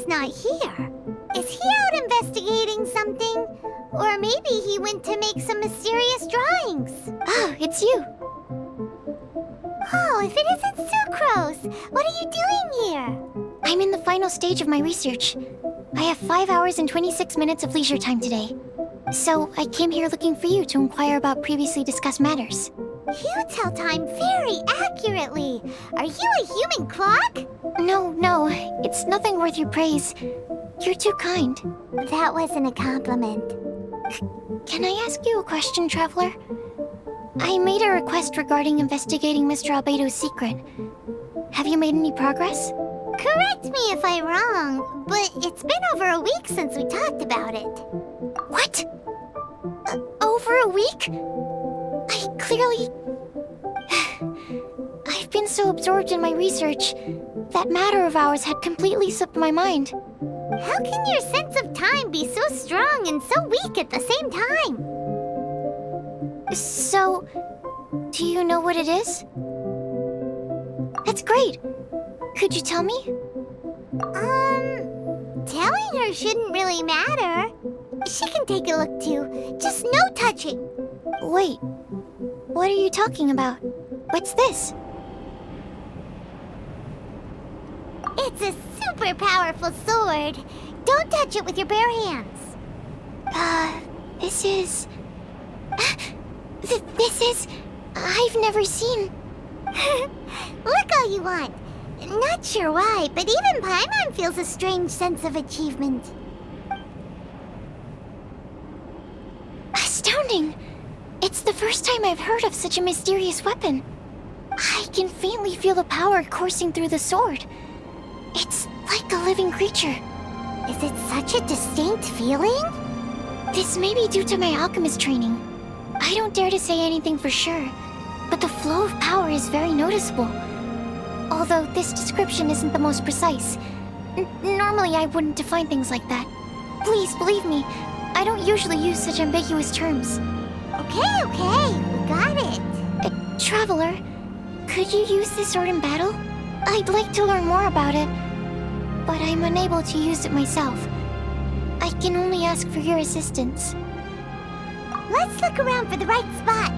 he's not here. Is he out investigating something? Or maybe he went to make some mysterious drawings. Oh, it's you. Oh, if it isn't Sucrose! What are you doing here? I'm in the final stage of my research. I have 5 hours and 26 minutes of leisure time today. So, I came here looking for you to inquire about previously discussed matters. You tell time very accurately. Are you a human clock? No, it's nothing worth your praise. You're too kind. That wasn't a compliment. Can I ask you a question, Traveler? I made a request regarding investigating Mr. Albedo's secret. Have you made any progress? Correct me if I'm wrong, but it's been over a week since we talked about it. What? Over a week? I've been so absorbed in my research. That matter of ours had completely slipped my mind. How can your sense of time be so strong and so weak at the same time? So, do you know what it is? That's great. Could you tell me? Telling her shouldn't really matter. She can take a look too. Just no touching. Wait, what are you talking about? What's this? It's a super powerful sword. Don't touch it with your bare hands. This is... This is... I've never seen... Look all you want. Not sure why, but even Paimon feels a strange sense of achievement. Astounding! It's the first time I've heard of such a mysterious weapon. I can faintly feel the power coursing through the sword. It's like a living creature. Is it such a distinct feeling? This may be due to my alchemist training. I don't dare to say anything for sure, but the flow of power is very noticeable. Although this description isn't the most precise. Normally I wouldn't define things like that. Please believe me, I don't usually use such ambiguous terms. Okay, we got it. Traveler, could you use this sword in battle? I'd like to learn more about it, but I'm unable to use it myself. I can only ask for your assistance. Let's look around for the right spot.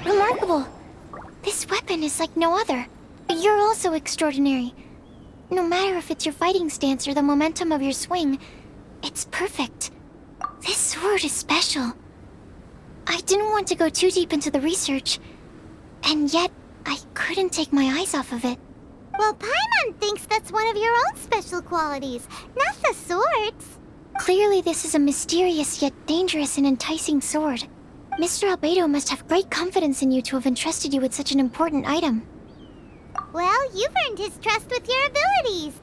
Remarkable! This weapon is like no other. You're also extraordinary. No matter if it's your fighting stance or the momentum of your swing, it's perfect. This sword is special. I didn't want to go too deep into the research, and yet I couldn't take my eyes off of it. Well, Paimon thinks that's one of your own special qualities, not the sword's. Clearly this is a mysterious yet dangerous and enticing sword. Mr. Albedo must have great confidence in you to have entrusted you with such an important item. Well, you've earned his trust with your abilities.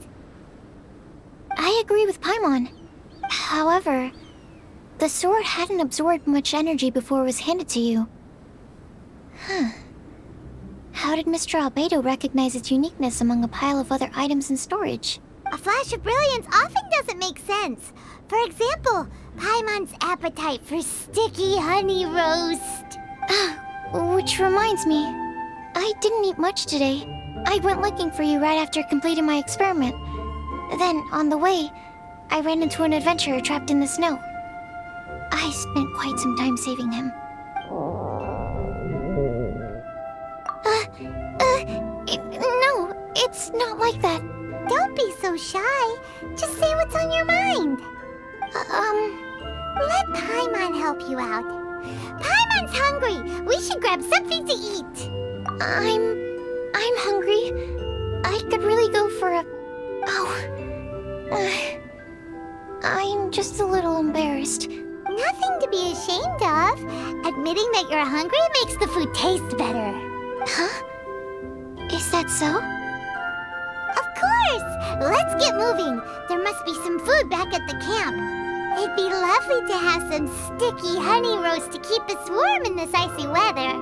I agree with Paimon. However, the sword hadn't absorbed much energy before it was handed to you. How did Mr. Albedo recognize its uniqueness among a pile of other items in storage? A flash of brilliance often doesn't make sense. For example, Paimon's appetite for sticky honey roast. Which reminds me, I didn't eat much today. I went looking for you right after completing my experiment. Then, on the way, I ran into an adventurer trapped in the snow. I spent quite some time saving him. No, it's not like that. Don't be so shy. Just say what's on your mind. Let Paimon help you out. Paimon's hungry. We should grab something to eat. I'm hungry. I could really go for a... Oh. I'm just a little embarrassed. Nothing to be ashamed of. Admitting that you're hungry makes the food taste better. Huh? Is that so? Of course! Let's get moving. There must be some food back at the camp. It'd be lovely to have some sticky honey roast to keep us warm in this icy weather.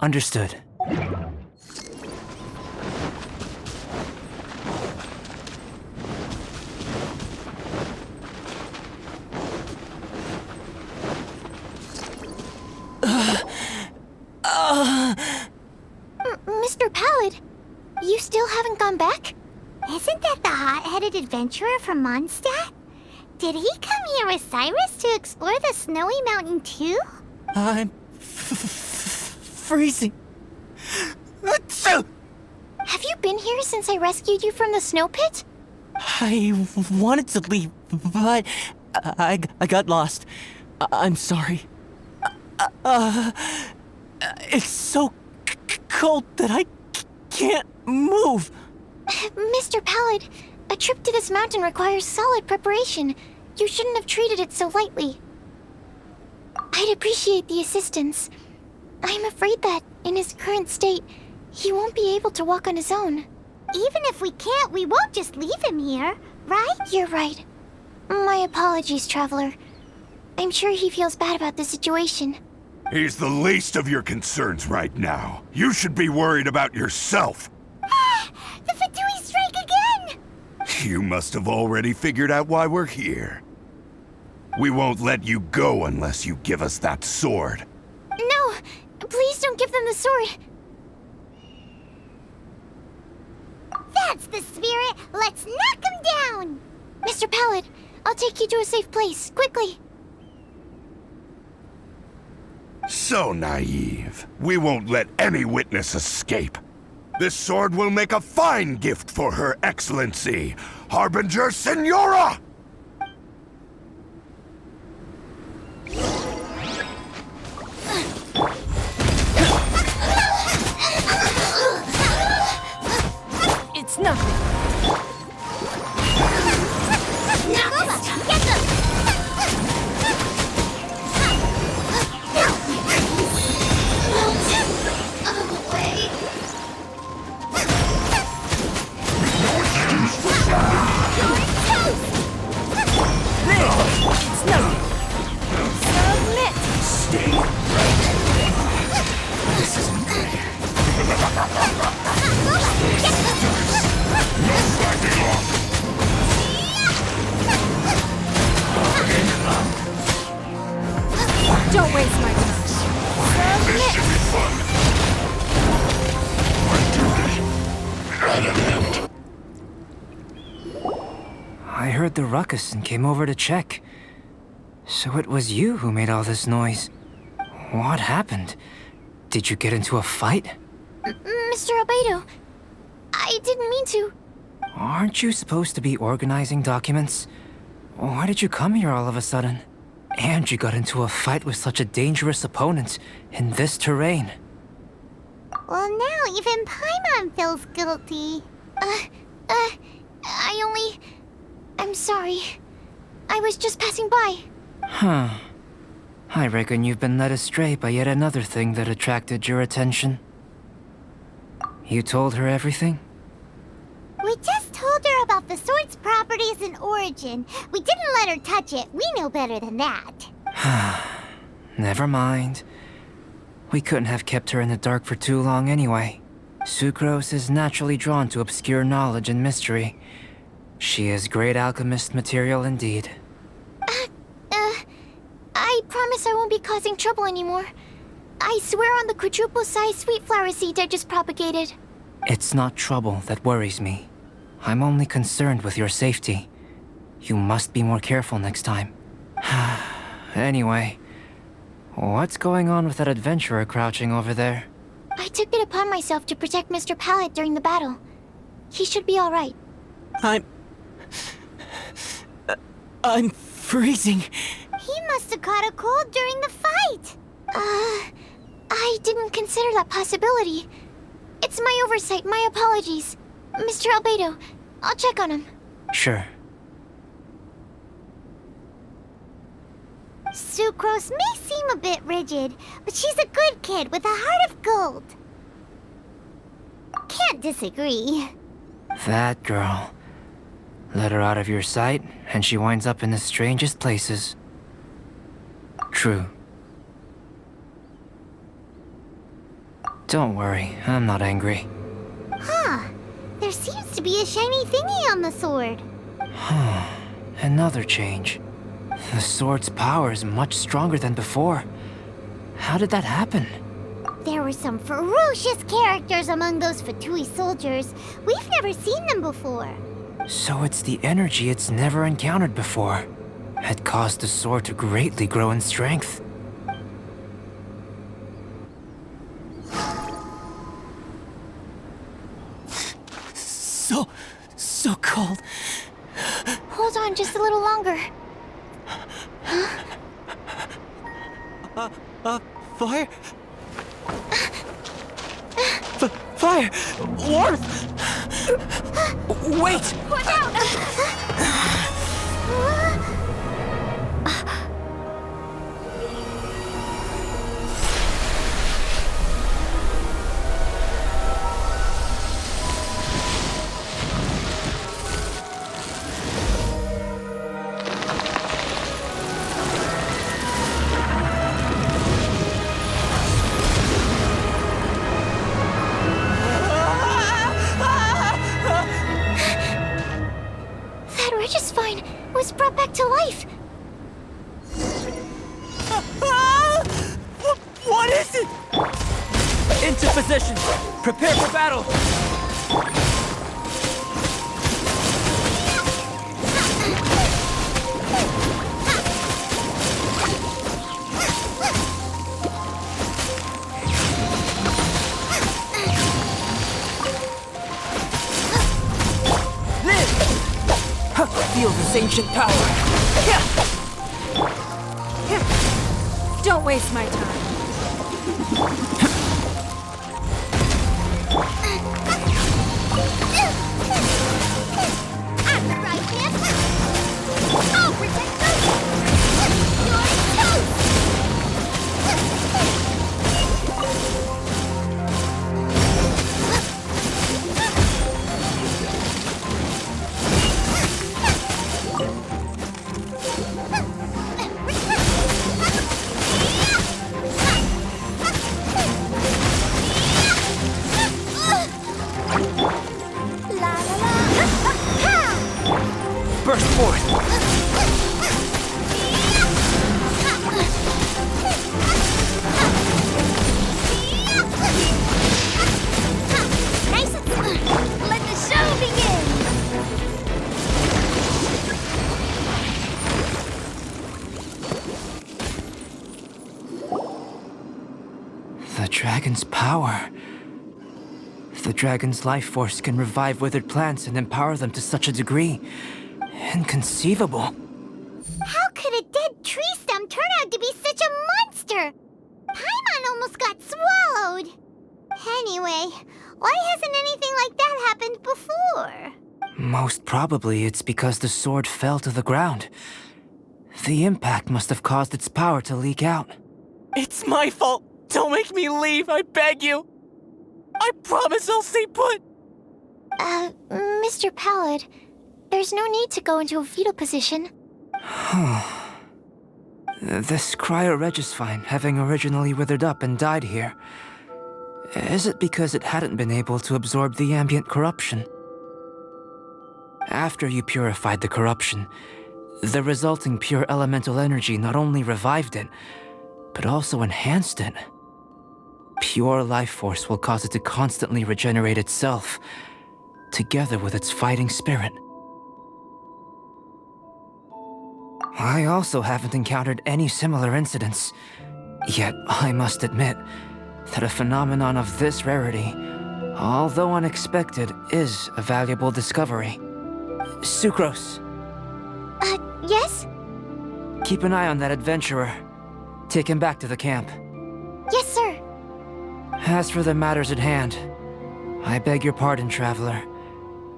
Understood. Mr. Pallid, you still haven't gone back? Isn't that the hot-headed adventurer from Mondstadt? Did he come here with Cyrus to explore the snowy mountain too? I'm freezing. Have you been here since I rescued you from the snow pit? I wanted to leave, but I got lost. I'm sorry. It's so cold that I can't move. Mr. Pallid, a trip to this mountain requires solid preparation. You shouldn't have treated it so lightly. I'd appreciate the assistance. I'm afraid that, in his current state, he won't be able to walk on his own. Even if we can't, we won't just leave him here, right? You're right. My apologies, Traveler. I'm sure he feels bad about the situation. He's the least of your concerns right now. You should be worried about yourself. The Fatui strike again! You must have already figured out why we're here. We won't let you go unless you give us that sword. No! Please don't give them the sword! That's the spirit! Let's knock him down! Mr. Pallid, I'll take you to a safe place, quickly! So naive. We won't let any witness escape. This sword will make a fine gift for Her Excellency, Harbinger Senora! It's nothing. Get them! It's nothing. Submit! Stay. This isn't good. Don't waste my time. This should be fun. I heard the ruckus and came over to check. So it was you who made all this noise. What happened? Did you get into a fight? Mr. Albedo, I didn't mean to. Aren't you supposed to be organizing documents? Why did you come here all of a sudden? And you got into a fight with such a dangerous opponent in this terrain. Well, now even Paimon feels guilty. I'm sorry. I was just passing by. Huh. I reckon you've been led astray by yet another thing that attracted your attention. You told her everything? We just told her about the sword's properties and origin. We didn't let her touch it. We know better than that. Never mind. We couldn't have kept her in the dark for too long anyway. Sucrose is naturally drawn to obscure knowledge and mystery. She is great alchemist material indeed. I promise I won't be causing trouble anymore. I swear on the quadruple-sized sweet flower seed I just propagated. It's not trouble that worries me. I'm only concerned with your safety. You must be more careful next time. Anyway, what's going on with that adventurer crouching over there? I took it upon myself to protect Mr. Pallet during the battle. He should be alright. I'm freezing. He must have caught a cold during the fight. I didn't consider that possibility. It's my oversight, my apologies. Mr. Albedo, I'll check on him. Sure. Sucrose may seem a bit rigid, but she's a good kid with a heart of gold. Can't disagree. That girl. Let her out of your sight, and she winds up in the strangest places. True. Don't worry, I'm not angry. Huh. There seems to be a shiny thingy on the sword. Another change. The sword's power is much stronger than before. How did that happen? There were some ferocious characters among those Fatui soldiers. We've never seen them before. So it's the energy it's never encountered before. Had caused the sword to greatly grow in strength. So cold. Hold on just a little longer. Fire? Fire! Warmth! Wait! Watch out! Regis-Fine was brought back to life. What is it? Into position. Prepare for battle. Feel this ancient power. Don't waste my time. I'm the right man. I'll protect you. You're toast. Burst forth. Nice and smooth. Let the show begin. The dragon's power. The dragon's life force can revive withered plants and empower them to such a degree. Inconceivable. How could a dead tree stem turn out to be such a monster? Paimon almost got swallowed. Anyway, why hasn't anything like that happened before? Most probably it's because the sword fell to the ground. The impact must have caused its power to leak out. It's my fault. Don't make me leave, I beg you. I promise I'll stay put. Mr. Pallet, there's no need to go into a fetal position. This cryoregis-fine, having originally withered up and died here, is it because it hadn't been able to absorb the ambient corruption? After you purified the corruption, the resulting pure elemental energy not only revived it, but also enhanced it. Pure life force will cause it to constantly regenerate itself, together with its fighting spirit. I also haven't encountered any similar incidents, yet I must admit that a phenomenon of this rarity, although unexpected, is a valuable discovery. Sucrose, Yes? keep an eye on that adventurer. Take him back to the camp. Yes, sir. As for the matters at hand, I beg your pardon, traveler,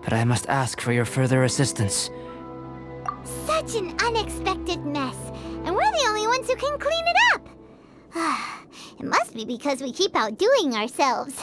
but I must ask for your further assistance. Such an unexpected mess, and we're the only ones who can clean it up. It must be because we keep outdoing ourselves.